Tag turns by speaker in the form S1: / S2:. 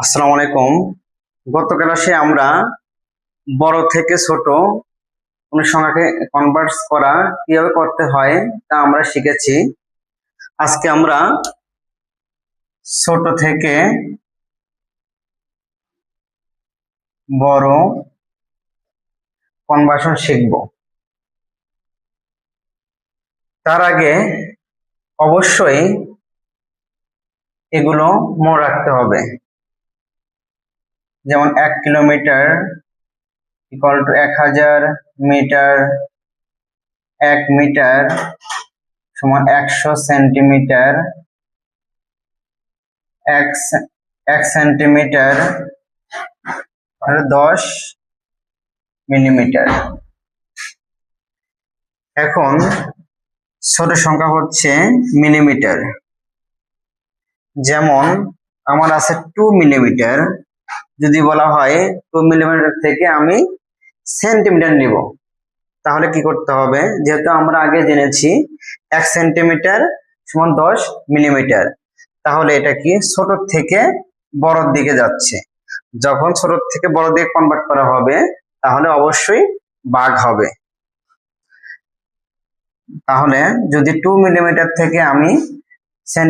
S1: আসসালামু আলাইকুম। গত ক্লাসে আমরা বড় থেকে ছোট কোনো সংখ্যাকে কনভার্ট করা কিভাবে করতে হয় তা আমরা শিখেছি। আজকে আমরা ছোট থেকে বড় কনভার্সন শিখব। তার আগে অবশ্যই এগুলো মনে রাখতে হবে, যেমন 1 kilometre equal to 1000 metre, 1 metre সমান 100 সেন্টিমিটার, এক সেন্টিমিটার 10 মিলিমিটার। এখন ছোট সংখ্যা হচ্ছে মিলিমিটার। যেমন আমার আছে 2 মিলিমিটার, যদি বলা হয় 2 মিলিমিটার থেকে আমি সেন্টিমিটার নিব, তাহলে কি করতে হবে? যেহেতু আমরা আগে জেনেছি 1 সেন্টিমিটার সমান 10 মিলিমিটার, তাহলে এটা কি ছোট থেকে বড়র দিকে যাচ্ছে। যখন ছোট থেকে বড় দিকে কনভার্ট করা হবে তাহলে অবশ্যই ভাগ হবে। তাহলে যদি 2 মিলিমিটার থেকে আমি